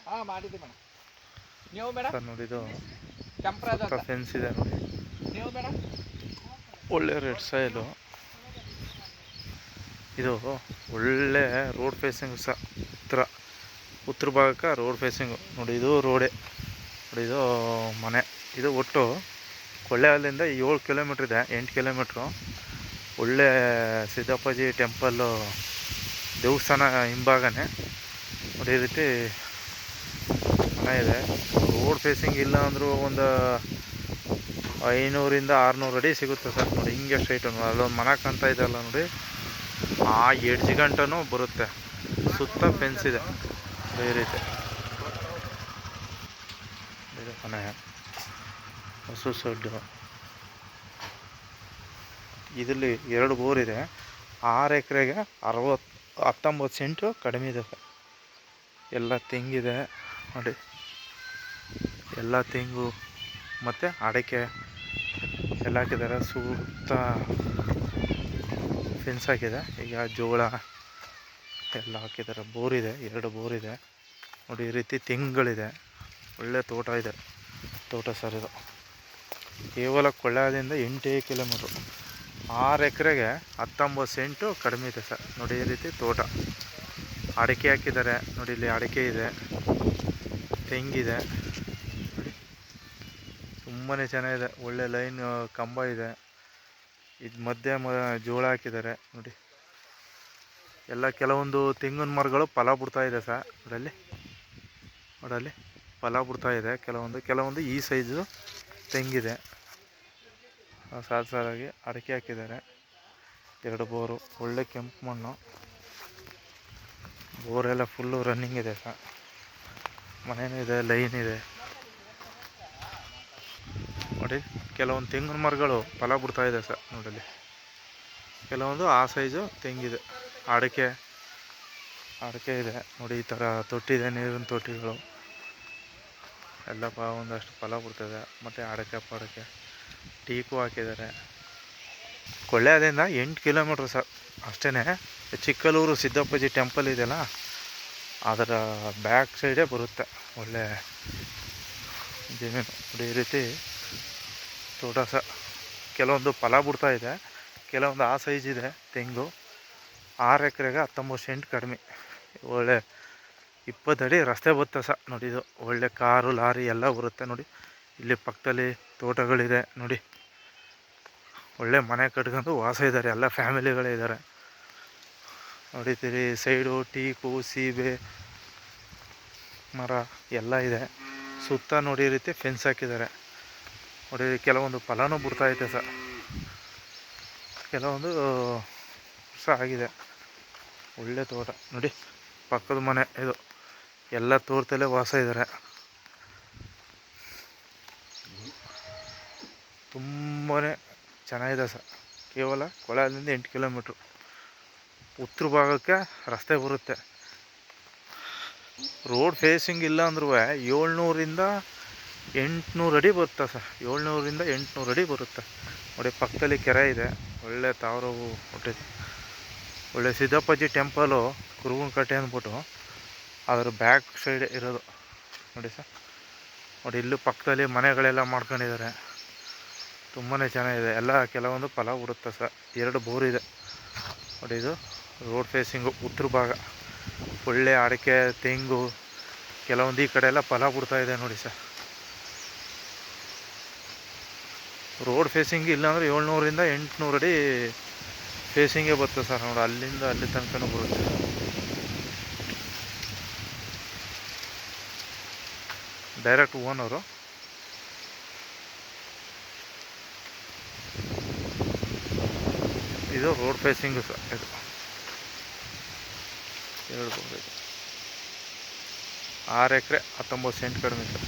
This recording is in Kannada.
ಹಾಂ ಮಾಡಿದ್ದೆ ಮೇಡಮ್. ನೀವು ಮೇಡಮ್ ಸರ್ ನೋಡಿ ಇದು ಕೆಂಪರಾಜ್ ಸುತ್ತ ಅಂತ. ಫೆನ್ಸ್ ಇದೆ ನೋಡಿ, ನೀವು ಮೇಡಮ್ ಒಳ್ಳೆ ರೆಡ್ ಸಾಯಿಲು. ಇದು ಒಳ್ಳೆ ರೋಡ್ ಫೇಸಿಂಗ್ ಸಹ ಉತ್ತರ ಭಾಗಕ್ಕೆ ರೋಡ್ ಫೇಸಿಂಗು ನೋಡಿ. ಇದು ರೋಡೇ ನೋಡಿ, ಇದು ಮನೆ. ಇದು ಒಟ್ಟು ಕೊಳ್ಳೇಗಾಲದಿಂದ 7 ಕಿಲೋಮೀಟ್ರ್ ಇದೆ, 8 ಕಿಲೋಮೀಟ್ರು. ಒಳ್ಳೆ ಸಿದ್ದಪ್ಪಾಜಿ ಟೆಂಪಲ್ಲು ದೇವಸ್ಥಾನ ಹಿಂಭಾಗನೇ ನೋಡಿ ಈ ರೀತಿ ಮನೆ ಇದೆ. ರೋಡ್ ಫೇಸಿಂಗ್ ಇಲ್ಲ ಅಂದರೂ ಒಂದು 500 - 600 ಅಡಿ ಸಿಗುತ್ತೆ ಸರ್. ನೋಡಿ ಹಿಂಗೆ ಸ್ಟ್ರೈಟು ಅಲ್ಲೊಂದು ಮನೆ ಕಾಣ್ತಾ ಇದೆಯಲ್ಲ ನೋಡಿ, ಆ ಎಡ್ಜ್ ಗಂಟನೂ ಬರುತ್ತೆ. ಸುತ್ತ ಫೆನ್ಸ್ ಇದೆ ಈ ರೀತಿ. ಇದು ಮನೆ, ಹಸು ಸಡ್ಡು. ಇದರಲ್ಲಿ 2 ಬೋರ್ ಇದೆ. 6 ಎಕರೆಗೆ 19 ಸೆಂಟು ಕಡಿಮೆ ಇದೆ ಸರ್. ಎಲ್ಲ ತೆಂಗಿದೆ ನೋಡಿ, ಎಲ್ಲ ತೆಂಗು ಮತ್ತು ಅಡಿಕೆ ಎಲ್ಲ ಹಾಕಿದ್ದಾರೆ. ಸುತ್ತ ಫೆನ್ಸ್ ಹಾಕಿದೆ. ಈಗ ಜೋಳ ಎಲ್ಲ ಹಾಕಿದ್ದಾರೆ. ಬೋರ್ ಇದೆ, 2 ಬೋರ್ ಇದೆ ನೋಡಿ. ಈ ರೀತಿ ತೆಂಗುಗಳಿದೆ. ಒಳ್ಳೆ ತೋಟ ಇದೆ, ತೋಟ ಸರ್. ಇದು ಕೇವಲ ಕೊಳ್ಳೇಗಾಲದಿಂದ 8 ಕಿಲೋಮೀಟ್ರು. 6 ಎಕರೆಗೆ 19 ಸೆಂಟು ಕಡಿಮೆ ಇದೆ ಸರ್. ನೋಡಿ ಈ ರೀತಿ ತೋಟ. ಅಡಿಕೆ ಹಾಕಿದ್ದಾರೆ ನೋಡಿ, ಇಲ್ಲಿ ಅಡಿಕೆ ಇದೆ, ತೆಂಗಿದೆ ನೋಡಿ. ತುಂಬಾ ಚೆನ್ನಾಗಿದೆ. ಒಳ್ಳೆ ಲೈನ್ ಕಂಬ ಇದೆ. ಇದು ಮಧ್ಯೆ ಜೋಳ ಹಾಕಿದ್ದಾರೆ ನೋಡಿ. ಎಲ್ಲ ಕೆಲವೊಂದು ತೆಂಗಿನ ಮರಗಳು ಫಲ ಬಿಡ್ತಾ ಇದೆ ಸರ್. ನೋಡಲ್ಲಿ ಫಲ ಬಿಡ್ತಾ ಇದೆ. ಕೆಲವೊಂದು ಈ ಸೈಜು ತೆಂಗಿದೆ. ಸಾಲಾಗಿ ಅಡಿಕೆ ಹಾಕಿದ್ದಾರೆ. 2 ಬೋರು, ಒಳ್ಳೆ ಕೆಂಪು ಮಣ್ಣು. ಬೋರೆಲ್ಲ ಫುಲ್ಲು ರನ್ನಿಂಗ್ ಇದೆ ಸರ್. ಮನೇನೂ ಇದೆ, ಲೈನ್ ಇದೆ ನೋಡಿ. ಕೆಲವೊಂದು ತೆಂಗಿನ ಮರಗಳು ಫಲ ಬಿಡ್ತಾ ಇದೆ ಸರ್ ನೋಡಲ್ಲಿ. ಕೆಲವೊಂದು ಆ ಸೈಜು ತೆಂಗಿದೆ. ಅಡಿಕೆ ಇದೆ ನೋಡಿ. ಈ ಥರ ತೊಟ್ಟಿದೆ, ನೀರಿನ ತೊಟ್ಟಿಗಳು ಎಲ್ಲ ಒಂದಷ್ಟು ಫಲ ಬಿಡ್ತದೆ. ಮತ್ತು ಅಡಿಕೆ ಟೀಕು ಹಾಕಿದ್ದಾರೆ. ಕೊಳ್ಳೇಗಾಲದಿಂದ 8 ಕಿಲೋಮೀಟ್ರ್ ಸರ್ ಅಷ್ಟೇ. ಚಿಕ್ಕಲೂರು ಸಿದ್ದಪ್ಪಾಜಿ ಟೆಂಪಲ್ ಇದೆಯಲ್ಲ, ಅದರ ಬ್ಯಾಕ್ ಸೈಡೇ ಬರುತ್ತೆ. ಒಳ್ಳೆ ಜಮೀನು ನೋಡಿ. ಈ ರೀತಿ ತೋಟ ಸರ್. ಕೆಲವೊಂದು ಫಲ ಬಿಡ್ತಾ ಇದೆ, ಕೆಲವೊಂದು ಆ ಸೈಜ್ ಇದೆ ತೆಂಗು. 6 ಎಕರೆಗೆ 19 ಸೆಂಟ್ ಕಡಿಮೆ. ಒಳ್ಳೆ 20 ಅಡಿ ರಸ್ತೆ ಬರುತ್ತೆ ಸರ್ ನೋಡಿ. ಇದು ಒಳ್ಳೆ ಕಾರು ಲಾರಿ ಎಲ್ಲ ಬರುತ್ತೆ ನೋಡಿ. ಇಲ್ಲಿ ಪಕ್ಕದಲ್ಲಿ ತೋಟಗಳಿದೆ ನೋಡಿ. ಒಳ್ಳೆ ಮನೆ ಕಟ್ಕೊಂಡು ವಾಸ ಇದ್ದಾರೆ, ಎಲ್ಲ ಫ್ಯಾಮಿಲಿಗಳೇ ಇದ್ದಾರೆ ನೋಡಿದ್ದೀರಿ. ಸೈಡು ಟೀಕು, ಸೀಬೆ ಮರ ಎಲ್ಲ ಇದೆ. ಸುತ್ತ ನೋಡಿ ಈ ರೀತಿ ಫೆನ್ಸ್ ಹಾಕಿದ್ದಾರೆ ನೋಡಿ. ಕೆಲವೊಂದು ಫಲನೂ ಬಿಡ್ತಾಯಿದೆ ಸರ್, ಕೆಲವೊಂದು ವರ್ಷ ಆಗಿದೆ. ಒಳ್ಳೆ ತೋಟ ನೋಡಿ. ಪಕ್ಕದ ಮನೆ ಇದು. ಎಲ್ಲ ತೋಟದಲ್ಲೇ ವಾಸ ಇದ್ದಾರೆ. ತುಂಬಾ ಚೆನ್ನಾಗಿದೆ ಸರ್. ಕೇವಲ ಕೊಳ್ಳೇಗಾಲದಿಂದ 8 ಕಿಲೋಮೀಟ್ರು. ಉತ್ತರ ಭಾಗಕ್ಕೆ ರಸ್ತೆ ಬರುತ್ತೆ. ರೋಡ್ ಫೇಸಿಂಗ್ ಇಲ್ಲ ಅಂದ್ರೂ 700 - 800 ಅಡಿ ಬರುತ್ತೆ ಸರ್. 700 - 800 ಅಡಿ ಬರುತ್ತೆ ನೋಡಿ. ಪಕ್ಕದಲ್ಲಿ ಕೆರೆ ಇದೆ. ಒಳ್ಳೆ ತಾವರವು ಹುಟ್ಟಿದೆ. ಒಳ್ಳೆ ಸಿದ್ದಪ್ಪಾಜಿ ಟೆಂಪಲು ಕುರುಗನಕಟ್ಟೆ ಅಂದ್ಬಿಟ್ಟು ಅದರ ಬ್ಯಾಕ್ ಸೈಡ್ ಇರೋದು ನೋಡಿ ಸರ್. ನೋಡಿ ಇಲ್ಲೂ ಪಕ್ಕದಲ್ಲಿ ಮನೆಗಳೆಲ್ಲ ಮಾಡ್ಕೊಂಡಿದ್ದಾರೆ. ತುಂಬಾ ಚೆನ್ನಾಗಿದೆ. ಎಲ್ಲ ಕೆಲವೊಂದು ಫಲ ಬಿಡುತ್ತೆ ಸರ್. 2 ಬೋರ್ ಇದೆ ನೋಡಿ. ಇದು ರೋಡ್ ಫೇಸಿಂಗು ಉತ್ತರ ಭಾಗ. ಒಳ್ಳೆ ಅಡಿಕೆ, ತೆಂಗು ಕೆಲವೊಂದು ಈ ಕಡೆ ಎಲ್ಲ ಫಲ ಬಿಡ್ತಾ ಇದೆ ನೋಡಿ ಸರ್. ರೋಡ್ ಫೇಸಿಂಗ್ ಇಲ್ಲಾಂದರೆ 700 - 800 ಅಡಿ ಫೇಸಿಂಗೇ ಬರ್ತದೆ ಸರ್. ನೋಡಿ ಅಲ್ಲಿಂದ ಅಲ್ಲಿ ತನಕನೂ ಬರುತ್ತೆ. Direct owner. ಇದು ರೋಡ್ ಫೇಸಿಂಗು ಸರ್. ಇದು 2 ಬೋರ್ ಇದೆ. 6 ಎಕರೆ 19 ಸೆಂಟ್ ಕಡಿಮೆ ಸರ್.